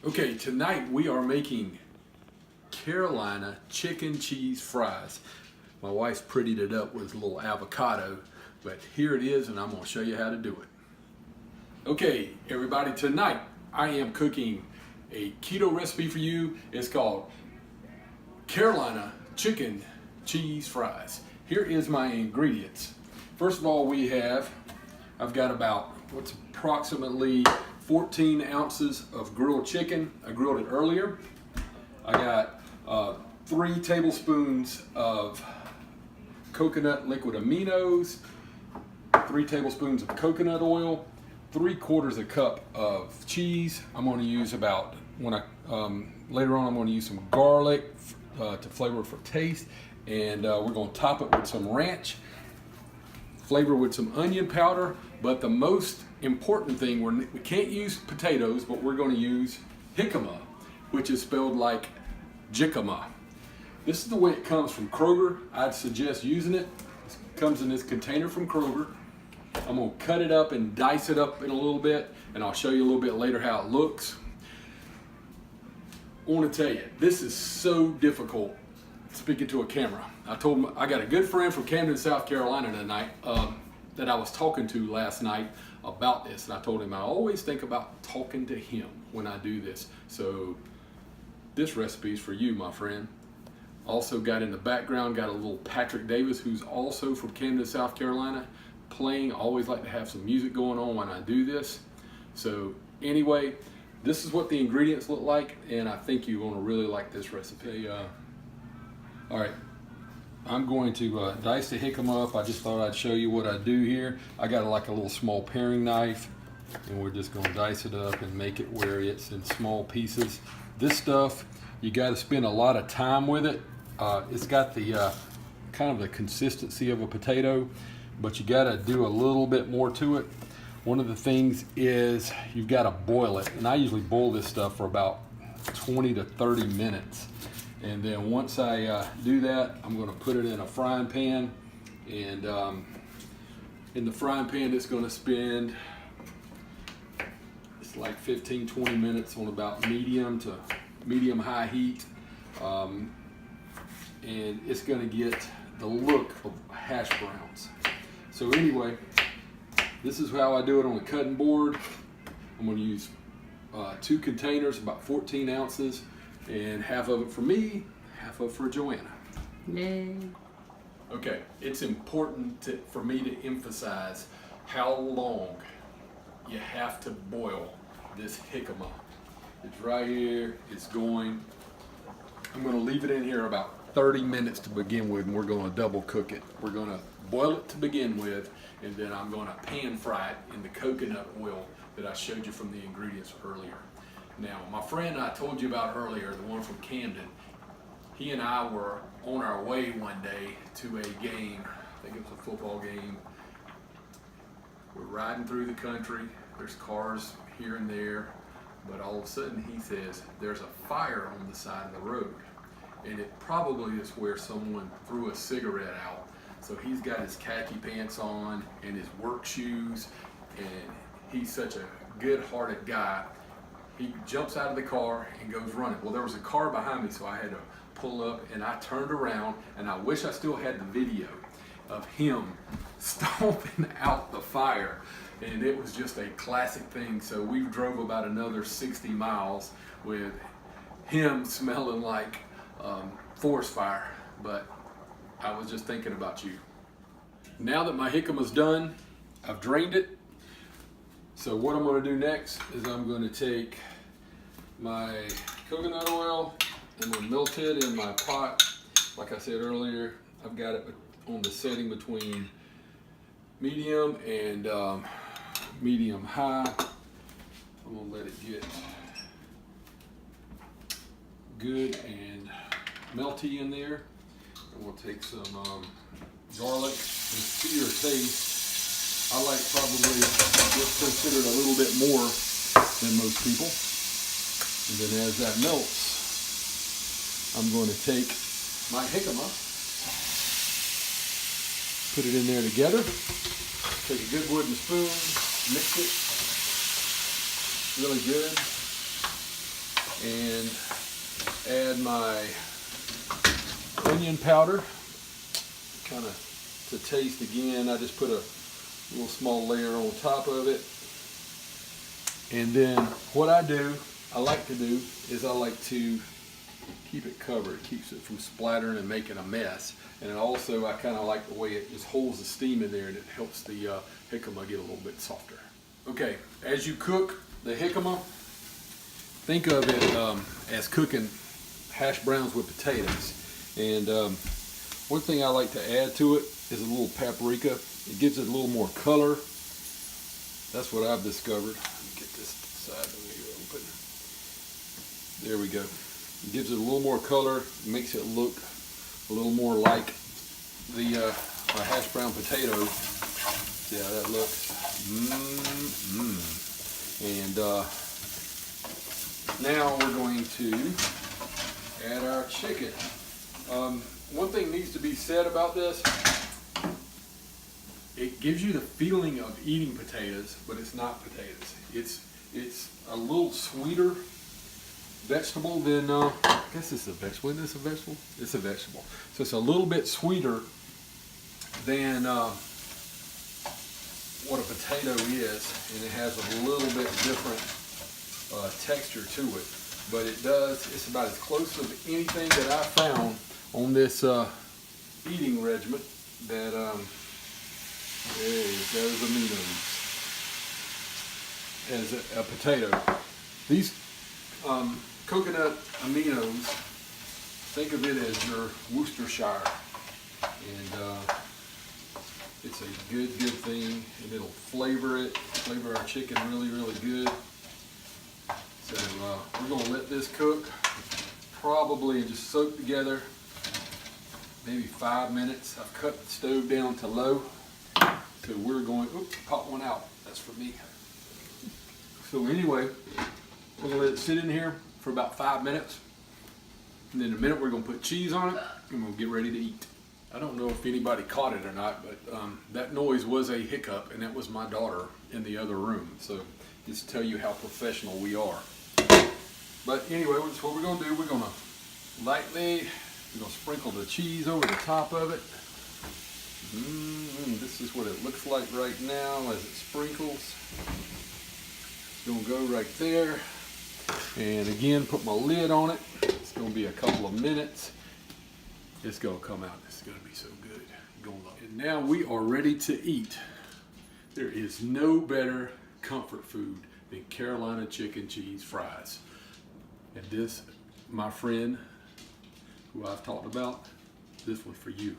Okay, tonight we are making Carolina chicken cheese fries. My wife's prettied it up with a little avocado, but here it is and I'm gonna show you how to do it. Okay, everybody, tonight I am cooking a keto recipe for you. It's called Carolina chicken cheese fries. Here is my ingredients. First of all, I've got about what's approximately 14 ounces of grilled chicken. I grilled it earlier. I got 3 tablespoons of coconut liquid aminos, 3 tablespoons of coconut oil, 3/4 cup of cheese. I'm going to use later on I'm going to use some garlic to flavor for taste, and we're going to top it with some ranch, flavor with some onion powder. But the most important thing, we can't use potatoes, but we're going to use jicama, which is spelled like Jicama. This is the way it comes from Kroger. I'd suggest using it. It comes in this container from Kroger. I'm going to cut it up and dice it up in a little bit, and I'll show you a little bit later how it looks. I want to tell you, this is so difficult speaking to a camera. I got a good friend from Camden, South Carolina tonight that I was talking to last night about this, and I told him I always think about talking to him when I do this. So this recipe is for you, my friend. Also got in the background, got a little Patrick Davis, who's also from Camden, South Carolina, playing. I always like to have some music going on when I do this. So anyway, this is what the ingredients look like, and I think you're going to really like this recipe. All right, I'm going to dice the jicama up. I just thought I'd show you what I do here. I got like a little small paring knife, and we're just going to dice it up and make it where it's in small pieces. This stuff, you got to spend a lot of time with it. It's got the kind of the consistency of a potato, but you got to do a little bit more to it. One of the things is you've got to boil it, and I usually boil this stuff for about 20 to 30 minutes. And then once I do that, I'm going to put it in a frying pan, and in the frying pan it's going to spend like 15-20 minutes on about medium to medium high heat, and it's going to get the look of hash browns. So anyway, this is how I do it on a cutting board. I'm going to use 2 containers, about 14 ounces, and half of it for me, half of it for Joanna. Yay. Okay, it's important for me to emphasize how long you have to boil this jicama. It's right here, it's going. I'm going to leave it in here about 30 minutes to begin with, and we're going to double cook it. We're going to boil it to begin with, and then I'm going to pan fry it in the coconut oil that I showed you from the ingredients earlier. Now, my friend I told you about earlier, the one from Camden, he and I were on our way one day to a game. I think it was a football game. We're riding through the country. There's cars here and there, but all of a sudden he says there's a fire on the side of the road, and it probably is where someone threw a cigarette out. So he's got his khaki pants on and his work shoes, and he's such a good-hearted guy. He jumps out of the car and goes running. Well, there was a car behind me, so I had to pull up, and I turned around, and I wish I still had the video of him stomping out the fire, and it was just a classic thing. So we drove about another 60 miles with him smelling like forest fire, but I was just thinking about you. Now that my jicama's done, I've drained it. So what I'm going to do next is I'm going to take my coconut oil and then melt it in my pot. Like I said earlier, I've got it on the setting between medium and medium high. I'm going to let it get good and melty in there. And we'll take some garlic, and to your taste. I like probably just considered a little bit more than most people. And then as that melts, I'm going to take my jicama, put it in there together, take a good wooden spoon, mix it really good. and add my onion powder, kind of to taste again. I just put a little small layer on top of it. And then what I like to do is I like to keep it covered. It keeps it from splattering and making a mess. And also I kind of like the way it just holds the steam in there, and it helps the jicama get a little bit softer. Okay, as you cook the jicama, think of it as cooking hash browns with potatoes. And one thing I like to add to it is a little paprika. It gives it a little more color. That's what I've discovered. Get this side over here open. There we go. It gives it a little more color, makes it look a little more like the hash brown potato. Yeah, that looks. And now we're going to add our chicken. One thing needs to be said about this. It gives you the feeling of eating potatoes, but it's not potatoes. It's a little sweeter vegetable than, I guess it's a vegetable. Isn't this a vegetable? It's a vegetable. So it's a little bit sweeter than what a potato is, and it has a little bit different texture to it. But it's about as close to anything that I found on this eating regimen that, there's aminos as a potato. These coconut aminos, think of it as your Worcestershire, and it's a good thing, and it'll flavor our chicken really good. So we're going to let this cook probably and just soak together maybe 5 minutes. I've cut the stove down to low, so we're going, oops, pop one out. That's for me. So anyway, we're going to let it sit in here for about 5 minutes. And then in a minute we're going to put cheese on it and we'll get ready to eat. I don't know if anybody caught it or not, but that noise was a hiccup, and that was my daughter in the other room. So just to tell you how professional we are. But anyway, that's what we're going to do. We're going to lightly, sprinkle the cheese over the top of it. This is what it looks like right now as it sprinkles. It's going to go right there. And again, put my lid on it. It's going to be a couple of minutes. It's going to come out. It's going to be so good. You're going to love it. And now we are ready to eat. There is no better comfort food than Carolina chicken cheese fries. And this, my friend, who I've talked about, this one's for you.